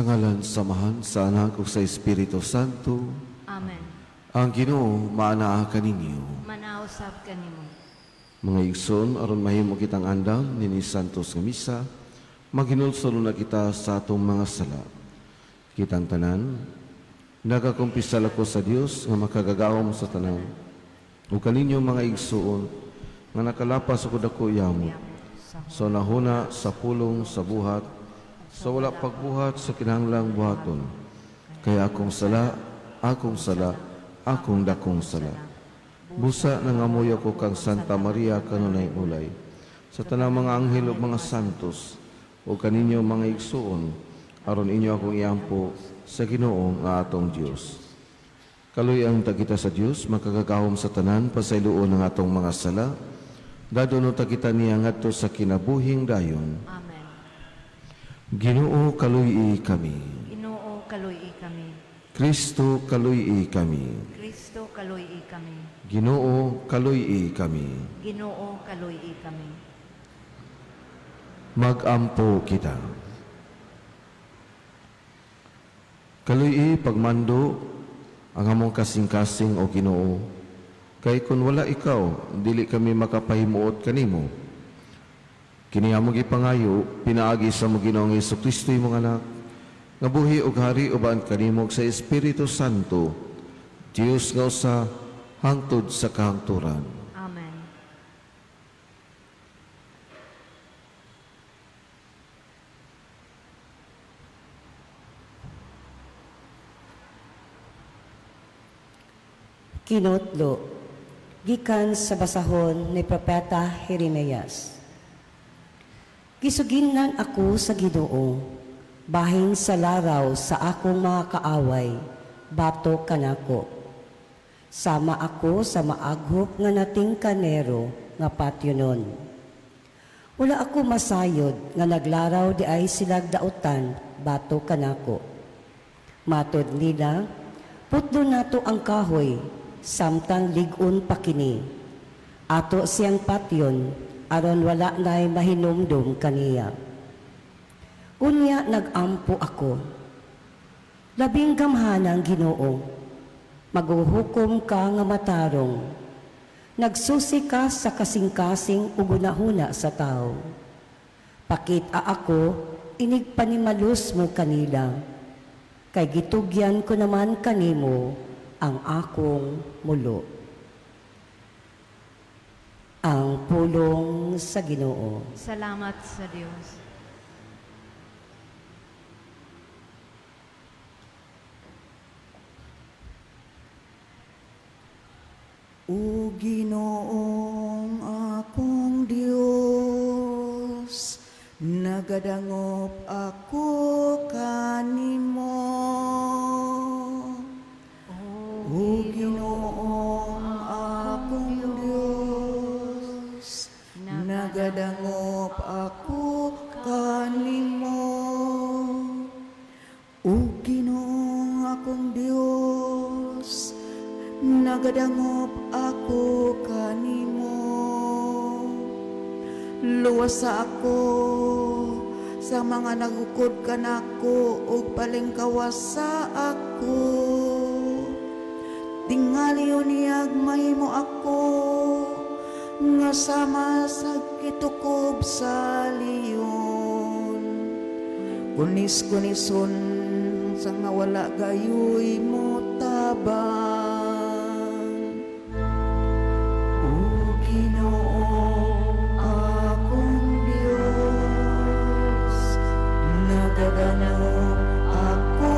Sa ngalan, samahan, sa Anak ug sa Espiritu Santo. Amen. Ang Ginoo maanaa kaninyo. Manausap kanimo. Mga igsoon, aron mahimo kitang andam nini Santos nga misa, maghinulsol na kita sa atong mga sala. Kitang tanan, nagakumpisal ako sa Dios nga makagagawom sa tanan. O kaninyo mga igsoon, nga nakalapas ako dako yamot, sa nahuna, sa pulong, sa buhat, sa wala pagbuhat, sa kinahanglang buhaton. Kaya akong sala, akong dakong sala. Busa nangamoy ako kang Santa Maria kanunay ulay, sa tanang mga anghel ug mga santos, o kaninyo mga igsoon, aron inyo akong iampo sa Ginoo nga atong Dios. Kaluy-ang tagita sa Dios, makagagahom sa tanan, pasayloon ng atong mga sala, dadono tagita niya ngadto sa kinabuhing dayon. Amen. Ginoo kaluy-i kami. Ginoo kaluy-i kami. Kristo kaluy-i kami. Kristo kaluy-i kami. Ginoo kaluy-i kami. Ginoo kaluy-i kami. Magampo kita. Kaluy-i pagmando ang among kasing-kasing o Ginoo. Kay kun wala ikaw, dili kami makapahimuot kanimo. Kini among gipangayo, pinaagi sa mo Ginoong Hesukristo imong anak, nga buhi ug hari uban kanimo sa Espiritu Santo, Dios nga usa hangtod sa kahangturan. Amen. Kinutlo, gikan sa basahon ni Propeta Jeremias. Gisuginan ako sa Ginoo, bahin sa laraw sa akong mga kaaway, bato kanako. Sama ako sa maaghop nga nating kanero nga patyonon. Wala ako masayod nga naglaraw di ay silag dautan, bato kanako. Matod nila, putdo nato ang kahoy, samtang ligon pakini. Ato siyang patyon, aron wala na'y mahinumdum kaniya. Unya nagampo ako. Labing gamhanang Ginoo, maguhukom ka nga matarong. Nagsusi ka sa kasing-kasing ugunahuna sa tao. Pakita ako, inig panimalus mo kanila. Kay gitugyan ko naman kanimo ang akong mulo. Ang pulong sa Ginoo. Salamat sa Diyos. O Ginoong akong Dios, nagadangop ako kanimo. O Ginoong akong Dios, nagadangop ako kanimo. O Ginoong akong Dios, nagadangop ako kanimo. Luwasa ako sa mga nagukod kanako ug palengkawasa ako. Tingali uniyag mahimo ako nga sama sa kitukob sa liyon. Kunis-kunison sa nga wala gayoy mo tabang. O Ginoo akong Dios, nagadangop ako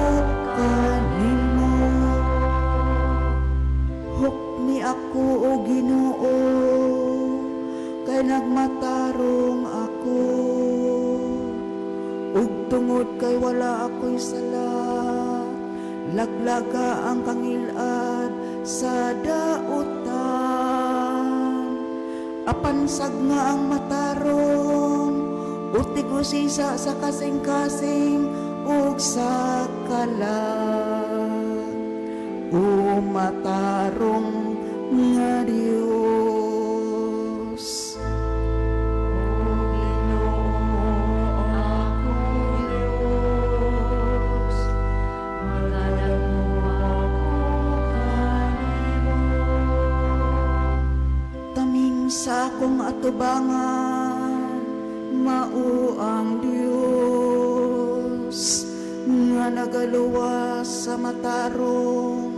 kanimo. Hukmi ako o Ginoo, kay nagmatarong ako. Ug tungod kay wala ako'y sala, laglaga ang kangilad sa dautan. Apansag nga ang matarong, utig-usisa sa kasing-kasing ug sa kalag. O matarong nga Dios. O Ginoo akong Dios, atubangan mao ang Dios nga nagaluwas sa matarong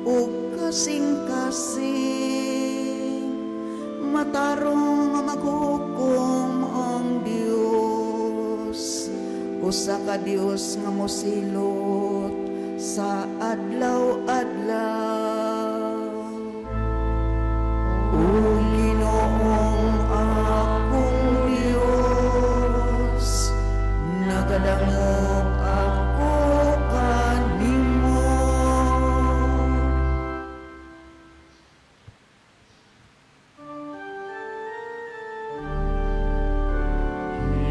ug kasing-kasing matarong nga maghukom ang Dios usa ka Dios nga mosilot sa adlaw-adlaw. O Ginoong akong Diyos, nagadangog ako kanimo.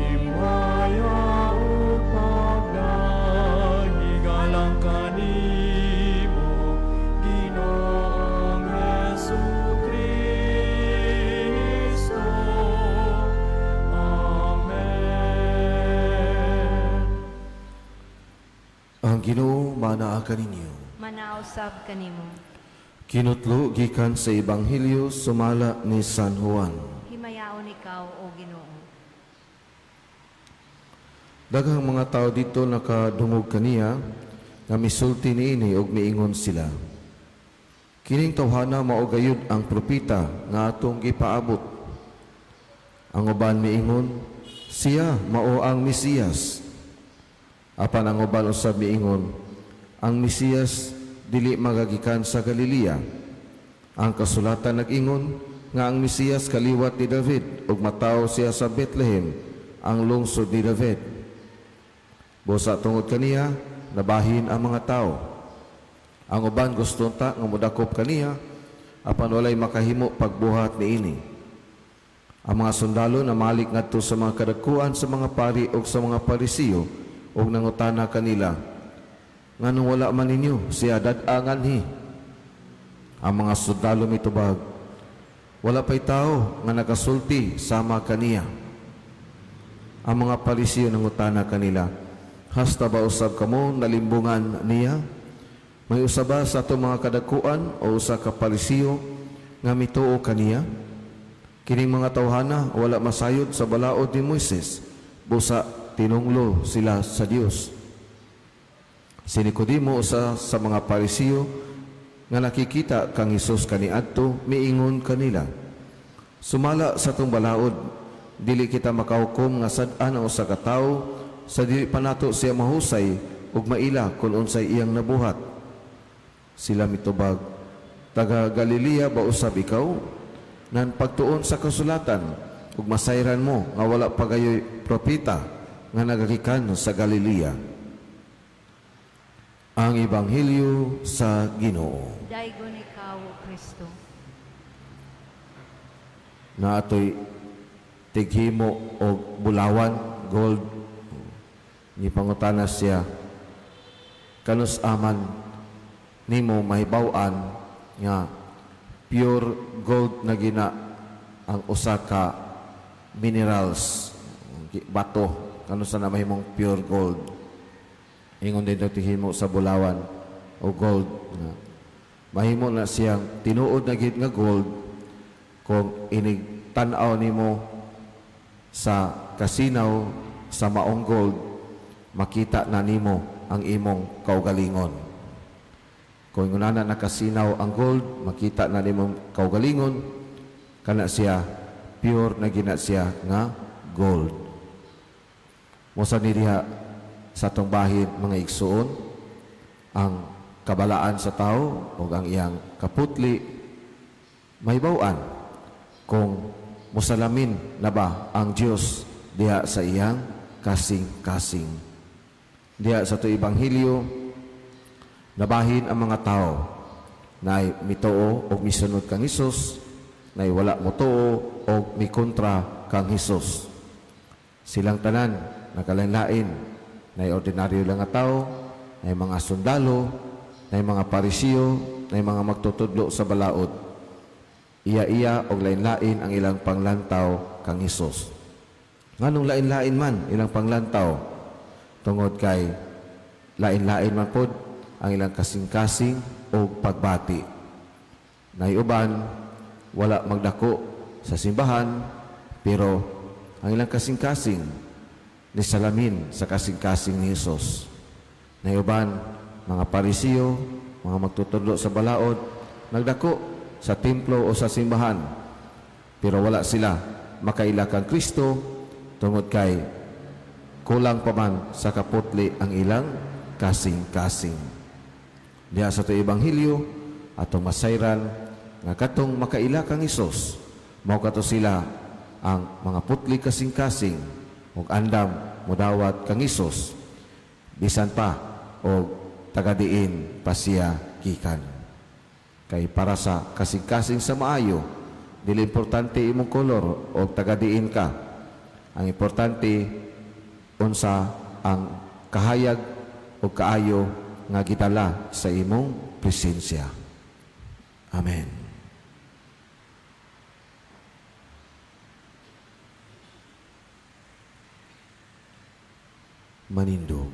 Himaya upag nahigalang kanimo, Ginoong Jesucristo. Amen. Ang Ginoo manaa kaninyo. Manausab kanimo. Kinutlo gikan sa Ebanghelyo sumala ni San Juan. Himayaon ikaw, O Ginoo. Daghang mga tao dito nakadungog kaniya nga misulti niini og miingon sila. Kining tawhana mao gayud ang propeta nga atong gipaabot. Ang uban miingon, siya mao ang Mesiyas. Apan ang uban usab miingon, ang Mesiyas dili magagikan sa Galilea. Ang kasulatan nag-ingon nga ang Mesiyas kaliwat ni David ug matawo siya sa Bethlehem, ang lungsod ni David. Busa tungod kaniya, nabahin ang mga tao. Ang uban gusto ta nga modakop kaniya, apan walay makahimo pagbuhat niini. Ang mga sundalo na malik ngadto sa mga kadakuan sa mga pari o sa mga parisiyo ug nangutana kanila, nganong wala man ninyo siya dad-angan. Ang mga sundalo mitubag, wala pa'y tao nga nakasulti sama kaniya. Ang mga parisiyo nangutana kanila, hasta ba usab kamo nalimbungan niya? May usaba sa ato mga kadakuan o usa ka parisiyo nga mituo kaniya? Kining mga tawhana wala masayod sa balaod ni Moises, busa tinunglo sila sa Dios. Si Nicodemo usa sa mga parisiyo nga nakikita kang Hesus kaniadto miingon kanila, sumala sa tong balaod, dili kita makahukom nga sad-an ang usa ka tawo sa dili pa nato siya mahusay ug maila kung unsay iyang nabuhat. Sila mitubag, taga Galilea ba usab ikaw? Nan pagtuon sa kasulatan ug masayran mo nga wala pa gayoy propeta nga nagagikan sa Galilea. Ang Ebanghelyo sa Ginoo. Daigon ikaw, O Kristo. Na ato'y tighimo o bulawan, gold. Ni pangutana siya, kanus aman nimo mahibaw-an nga pure gold na gina ang usa ka minerals, bato, kanus na mahimong pure gold. Ingon din tighimo sa bulawan o gold. Mahimo na siyang tinuod na gid nga gold kung inig tan-aw nimo sa kasinaw sa maong gold, makita na nimo ang imong kaugalingon. Kung ingunana nakasinaw ang gold, makita na nimo kaugalingon, kana siya pure na gina siya nga gold. Mosa ni diha sa atong bahin mga igsuon, ang kabalaan sa tao o ang iyang kaputli mahibaw-an kung musalamin na ba ang Dios diha sa iyang kasing-kasing. Diha sa ito Ebanghelyo, nabahin ang mga tao na mituo o misunod kang Hesus, na wala mo tuo o mikontra kang Hesus. Silang tanan, nakalain-lain, na ordinaryo lang nga tao, na mga sundalo, na mga parisiyo, na mga magtutudlo sa balaod. Iya-iya o lain-lain ang ilang panglantaw kang Hesus. Nganong lain-lain man ilang panglantaw? Tungod kay lain-lain man pod ang ilang kasing-kasing o pagbati. Naiuban, wala magdako sa simbahan, Pero ang ilang kasing-kasing ni salamin sa kasing-kasing ni Jesus. Na uban, mga Parisiyo, mga magtutudlo sa balaod, nagdako sa templo o sa simbahan. Pero wala sila makaila kang Kristo tungod kay kulang pa man sa kaputli ang ilang kasing-kasing. Diya sa ito Ebanghelyo, atong masayran nga katong makaila kang Isos, mao kato sila ang mga putli kasing-kasing ug andam modawat kang Isos, bisan pa o tagadiin pa siya gikan. Kay para sa kasing-kasing sa maayo, dili importante imong kolor o tagadiin ka. Ang importante unsa ang kahayag o kaayo nga gitala sa imong presensya. Amen. Manindog.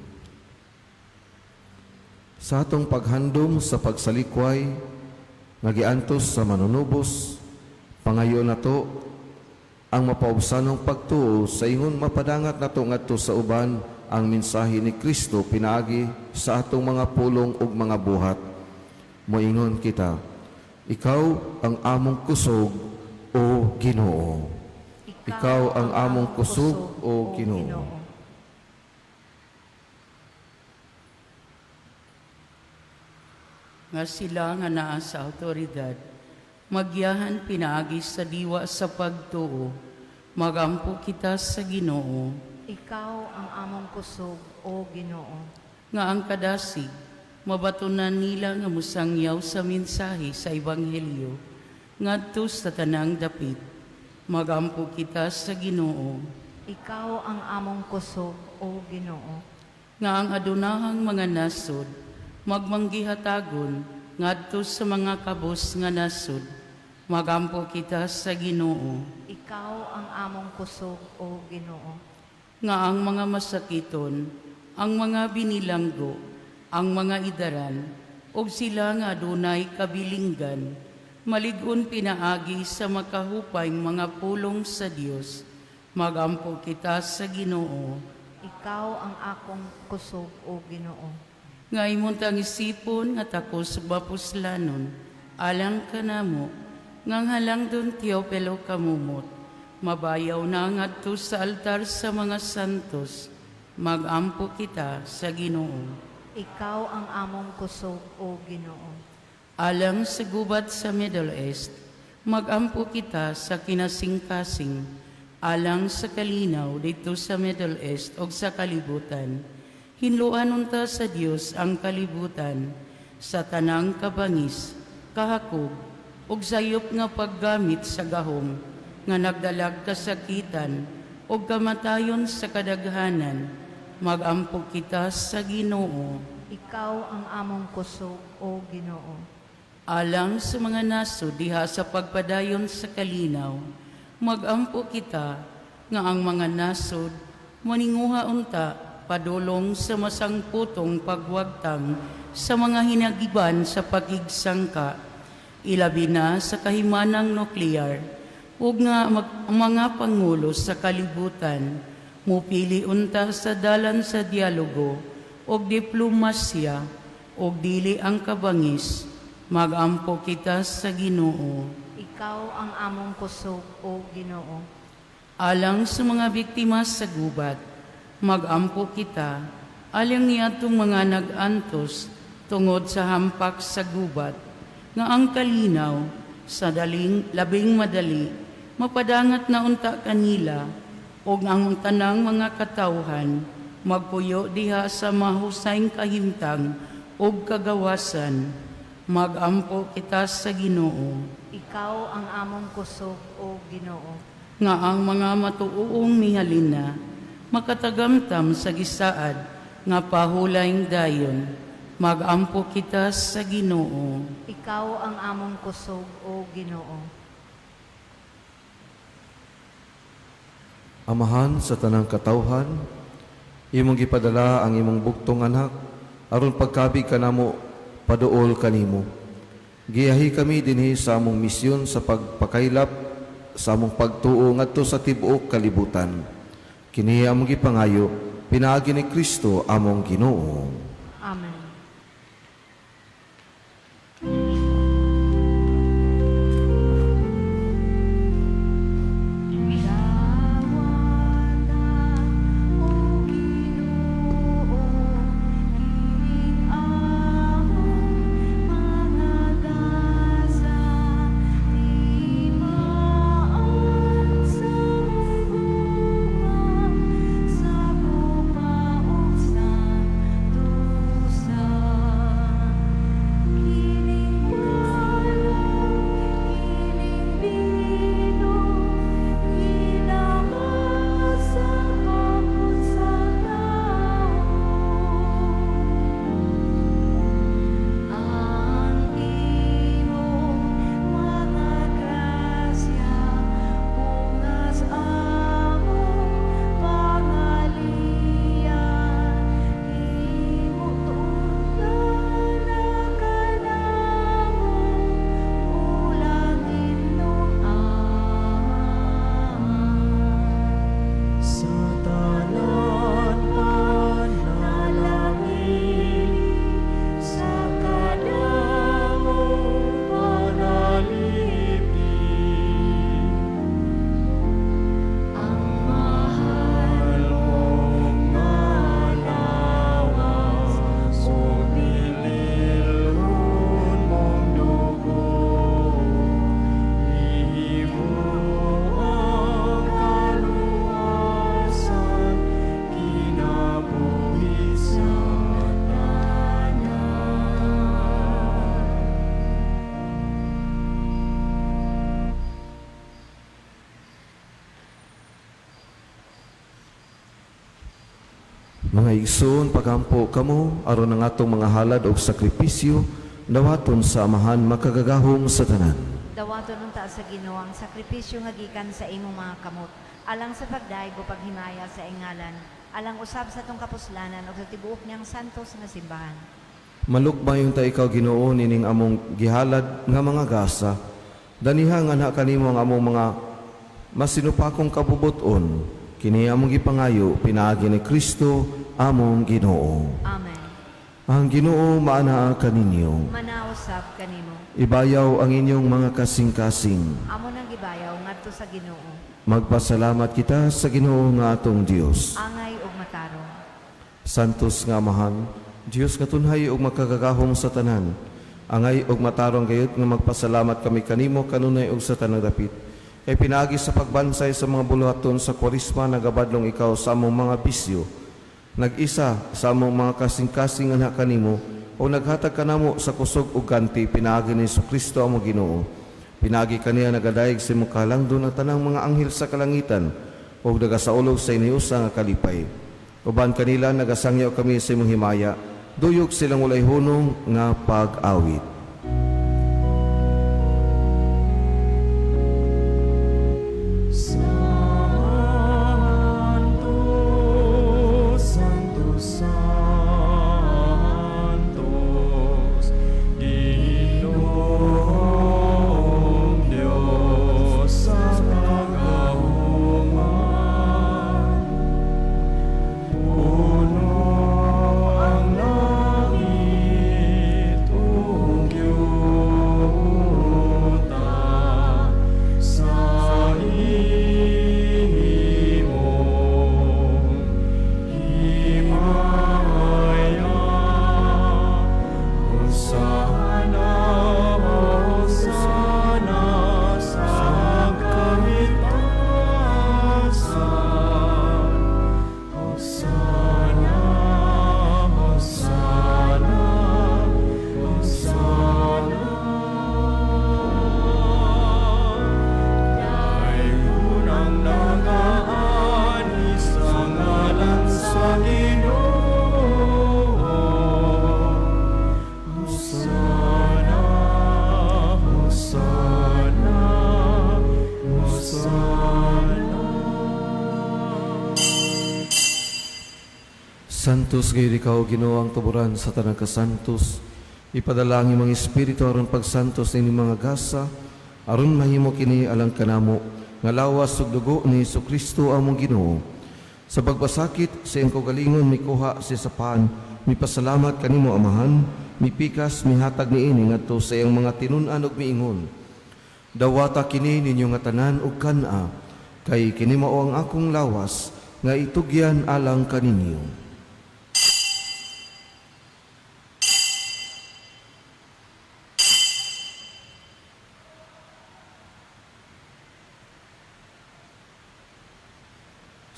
Sa atong paghandom sa pagsalikway nga giantos sa manunubos, pangayo na to ang mapaubsanong pagtuo sa ingon mapadangat nato ngadto sa uban ang mensahe ni Kristo pinaagi sa atong mga pulong ug mga buhat. Moingon kita, ikaw ang among kusog o Ginoo. Ikaw ang among kusog o Ginoo. Nga sila nga naa sa autoridad, magyahan pinaagi sa diwa sa pagtuo, magampo kita sa Ginoo. Ikaw ang among kusog, o Ginoo. Nga ang kadasig, mabatunan nila nga musangyaw sa mensahe sa Ebanghelyo, ngadto sa tanang dapit, magampo kita sa Ginoo. Ikaw ang among kusog, o Ginoo. Nga ang adunahang mga nasod, magmanggihatagon ngadto sa mga kabus nga nasod, magampo kita sa Ginoo. Ikaw ang among kusog, o Ginoo. Nga ang mga masakiton, ang mga binilanggo, ang mga idaran, ug sila nga adunay kabilinggan, maligon pinaagi sa makahupayng mga pulong sa Dios, magampo kita sa Ginoo. Ikaw ang akong kusog, o Ginoo. Nga imuntang isipon nga takos bapuslanon, alang kanamo, ngang halang dun Teopelo kamumot, mabayaw na ngadto sa altar sa mga santos, magampo kita sa Ginoo. Ikaw ang among kusog, o Ginoo. Alang sa gubat sa Middle East, magampo kita sa kinasing-kasing, alang sa kalinaw dito sa Middle East o sa kalibutan. Hinluan unta sa Dios ang kalibutan, sa tanang kabangis, kahakog, ug sayop nga paggamit sa gahom, nga nagdalag kasakitan, ug kamatayon sa kadaghanan, magampo kita sa Ginoo. Ikaw ang among kusog, o Ginoo. Alang sa mga naso diha sa pagpadayon sa kalinaw, magampo kita, nga ang mga nasod, maninguha unta, padulong sa masangputong pagwagtang sa mga hinagiban sa pagigsangka, ilabi na sa kahimanang nuklear, ug nga mga pangulo sa kalibutan, mupili unta sa dalan sa dialogo, ug diplomasya, ug dili ang kabangis, magampo kita sa Ginoo. Ikaw ang among kusog, o Ginoo. Alang sa mga biktima sa gubat, magampo kita, alang niyatong mga nag-antos tungod sa hampak sa gubat, nga ang kalinaw sa labing madali, mapadangat na unta kanila, o ang tanang mga katawhan, magpuyo diha sa mahusayng kahimtang o kagawasan, magampo kita sa Ginoo. Ikaw ang among kusog, o Ginoo. Nga ang mga matuuong mihalina, makatagamtam sa gisaad, nga pahulayng dayon, magampo kita sa Ginoo. Ikaw ang among kusog, o Ginoo. Amahan sa tanang katawhan, imong gipadala ang imong buktong anak, aron pagkabig kanamo paduol kanimo. Giyahi kami dinhi sa among misyon sa pagpakaylap sa among pagtuo ngadto sa tibuok kalibutan. Kini among gipangayo pinaagi ni Kristo among Ginoo. Amen. Mga igsoon, pagampo kamo aron ang atong mga halad o sakripisyo dawaton sa amahan makagagahong sa tanan. Dawaton unta sa Ginoo ang sakripisyo nga gikan sa imong mga kamot, alang sa pagdaig o paghimaya sa ingalan, alang usab sa tong kapuslanan o sa tibuok niyang santos nga simbahan. Malukmayon ta ikaw Ginoo nining among gihalad nga mga gasa. Daniha nga na kanimo ang among mga masinupakong kabubuton. Kini among gipangayo pinaagi ni Kristo among Ginoo. Amen. Ang Ginoo maanaa kaninyo. Manausab kanimo. Ibayaw ang inyong mga kasing-kasing. Amo nang gibayaw ngadto sa Ginoo. Magpasalamat kita sa Ginoo nga atong Dios. Angay ug matarong. Santos nga amahan, Dios nga tunhay ug makagagahong sa tanan. Angay ug matarong gayud nga magpasalamat kami kanimo kanunay ug sa tanang dapit. Kay pinaagi sa pagbansay sa mga buluhaton sa Kwaresma nagabadlong ikaw sa among mga bisyo. Nag-isa sa among mga kasing-kasing anak kanimo o naghatag kanamo sa kusog ug ganti pinaagi ni Kristo among Ginoo. Pinaagi kaniya nagadayeg sa imong kahalangdon ang tanang mga anghel sa kalangitan ug nagasaulog sa iniusa nga kalipay. Uban kanila nagasangyaw kami sa imong himaya, duyog silang walay hunong nga pag-awit. Santos gayud ikaw Ginoo ang tuburan sa tanang kasantos. Ipadala ang imong espiritu aron pagsantos ni mga gasa aron mahimo kini alang kanamo nga lawas ug dugo ni Kristo among Ginoo. Sa pagbasakit sa iyang kaugalingon mikuha si sapan, mipasalamat kanimo Amahan, mipikas mihatag niini ngadto sa iyang mga tinun-an ug miingon. Dawata kini ninyo nga tanan ug kana, kay kini mao ang akong lawas nga itugyan alang kaninyo.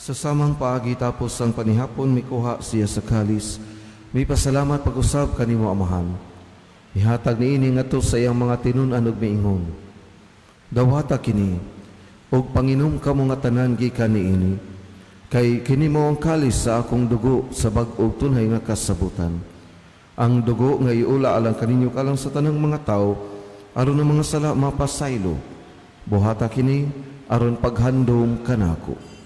Sa samang paagi tapos ang panihapon mikuha siya sa kalis, may pasalamat pag-usab kanimo Amahan. Ihatag niini ngadto sa iyang mga tinun-an ug miingon. Dawata kini ug panginom kamo nga tanan gikan niini, kay kini mao ang kalis sa akong dugo sa bag-ong tunhay nga kasabutan. Ang dugo nga iula alang kaninyo kalang sa tanang mga tao aron ang mga sala mapasaylo. Buhata kini aron paghandom kanako.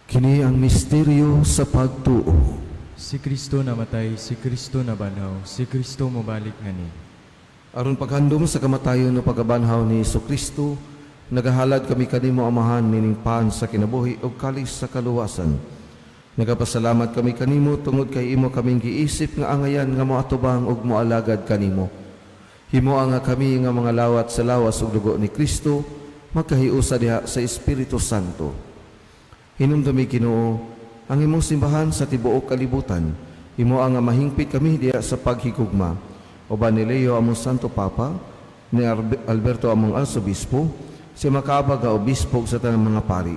Kini ang misteryo sa pagtuo. Si Kristo namatay, si Kristo nabanhaw, si Kristo mobalik ngani. Aron paghandom sa kamatayon o pagabanhaw ni Kristo, nagahalad kami kanimo Amahan nining paan sa kinabuhi o kalis sa kaluwasan. Nagapasalamat kami kanimo tungod kay imo kaming giisip nga angayan nga moatubang ug moalagad kanimo. Himo nga kami nga mga lawat sa lawas ug dugo ni Kristo magkahiusa diha sa Espiritu Santo. Hinumdumi Ginoo ang imong simbahan sa tibuok kalibutan. Himo ang mahingpit kami diha sa paghigugma. Uban ni Leo among Santo Papa, ni Alberto among Arsobispo, si Makabag nga obispo sa tanang mga pari.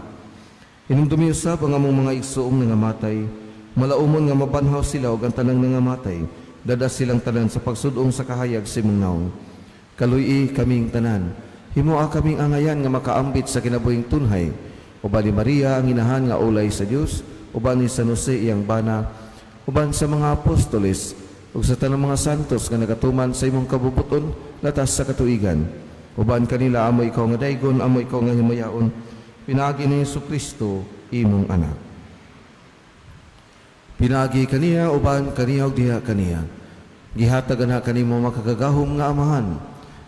Hinumdumi usab ang among mga igsoong nangamatay, malaumon nga mabanhaw sila ug ang tanang nangamatay, dada silang tanan sa pagsudong sa kahayag sa imong naong. Kaluy kaming tanan, himo kaming angayan nga makaambit sa kinabuhing tunhay. Uban ni Maria ang inahan nga ulay sa Dios, uban ni San Jose iyang bana, uban sa mga apostoles ug sa tanang mga santos nga nagatuman sa imong kabubuton latas sa katuigan. Uban kanila amo ikaw nga daygon, amo ikaw nga himayaon, pinagi ni Kristo imong anak. Pinagi kaniya uban kaniya ug diha kaniya. Gihatagan na kanimo makagagahom nga Amahan.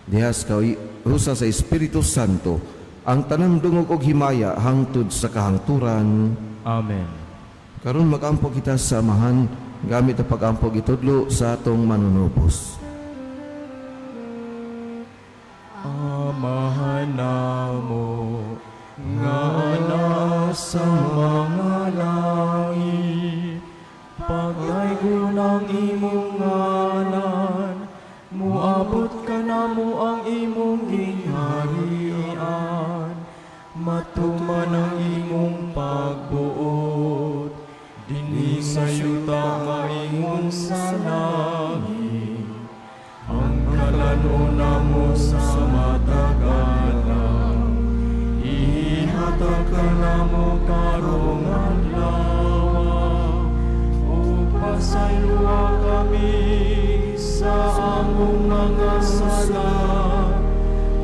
Dihas ka usa sa Espiritu Santo, ang tanang dungog og himaya hangtod sa kahangturan. Amen. Karon mag-ampo kita sa Amahan gamit ang pag-ampo gitudlo sa atong manunubos. Amahan namo nga nasa mga langit, pagaygon ang imong ngalan, muabot ka namo ang imong gingharian, matuman ang imong pagbuot, dinhi sa yuta maingon sa langit, ang kalanon namo sa matagalan, ihatag ka namo karong adlaw, upasayloa kami sa among mga sala,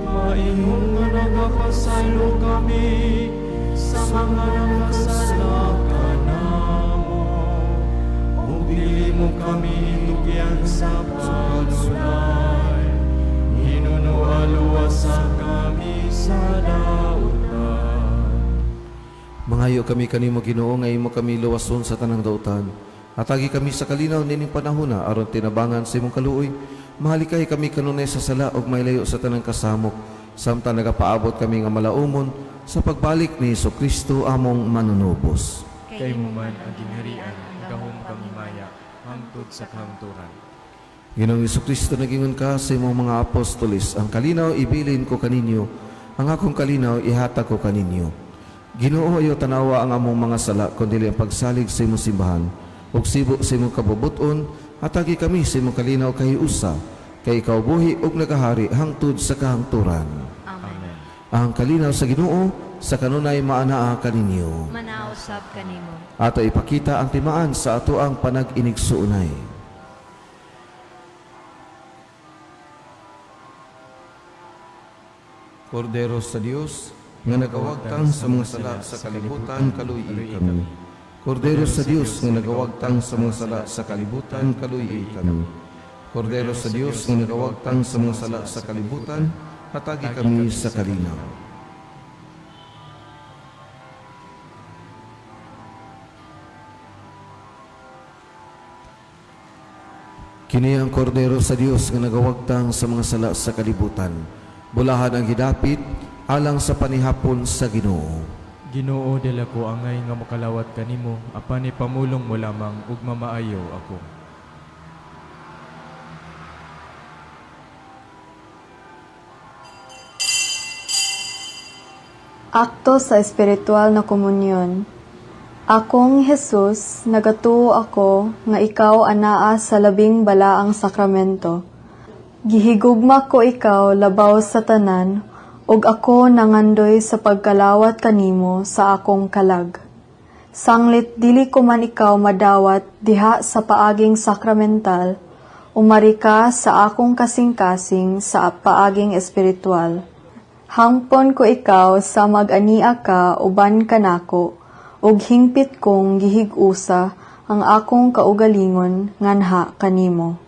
maingon nga nagapasaylo kami sa mga nakasala kanamo, ug dili mo kami tugyan sa panulay, hinunualuwasa kami sa dautan. Mangayo kami kanimo Ginoo nga imo kami luwason sa tanang dautan. Atagi kami sa kalinaw nining panahona aron tinabangan sa imong kaluoy. Mahalikay kami kanunay sa sala ug mailayo sa tanang kasamok. Samtang nagapaabot kami nga malaumon sa pagbalik ni Kristo among manunubos. Kay mo man ang ginharian, gahom kang himaya, hangtod sa kahangturan. Ginoong Kristo nagingon ka sa imong mga apostoles, ang kalinaw ibilin ko kaninyo, ang akong kalinaw ihatag ko kaninyo. Ginoo ayo tanawa ang among mga sala kundi ang pagsalig sa imong simbahan. Ug sibo sa imong kabubuton, atagi kami sa imong kalinaw kahiusa, kay ikaw buhi ug nagahari hangtod sa kahangturan. Amen. Ang kalinaw sa Ginoo sa kanunay maanaa kaninyo. Manausab kanimo. Ato ipakita ang timaan sa ato ang panag-inigsuunay. Kordero sa Dios, nga nagawagtang sa mga sala sa kalibutan, kaluy kami. Kordero sa Dios nga nagawagtang sa mga sala sa kalibutan, kaluy kami. Kordero sa Dios nga nagawagtang sa mga sala sa kalibutan, hatagi kami sa kalinaw. Kini ang kordero sa Dios nga nagawagtang sa mga sala sa kalibutan. Bulahan ang hidapit alang sa panihapon sa Ginoo. Ginoo dala ko angay nga makalawat kanimo, apan ipamulong mo lamang ug mamaayo ako. Akto sa espiritual na komunyon. Akong Jesus, nagatuo ako nga ikaw anaa sa labing balaang sakramento. Gihigugma ko ikaw labaw sa tanan, ug ako nangandoy sa pagkalawat kanimo sa akong kalag. Sanglit dili ko man ikaw madawat diha sa paaging sakramental, umari ka sa akong kasing-kasing sa paaging espiritual. Hangpon ko ikaw sa mag-ania ka uban kanako, ug hingpit kong gihig-usa ang akong kaugalingon nganha kanimo.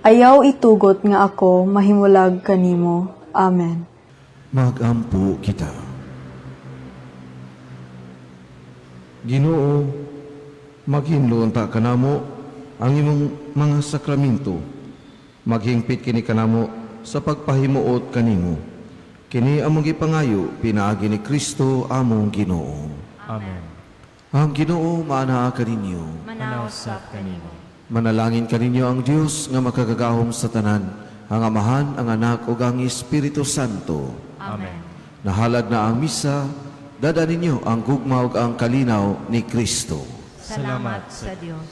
Ayaw itugot nga ako mahimulag kanimo. Amen. Magampo kita. Ginoo, maghinlon ta kanamo ang imong mga sakramento. Maghingpit kini kanamo sa pagpahimuot kanimo. Kini among gipangayo pinaagi ni Kristo among Ginoo. Amen. Ang Ginoo maana kaninyo. Manausap kanimo. Manalangin kaninyo ang Dios nga makagagahom sa tanan, ang Amahan, ang Anak ug ang Espiritu Santo. Amen. Nahalad na ang misa, dada ninyo ang gugma ug ang kalinaw ni Kristo. Salamat sa Dios.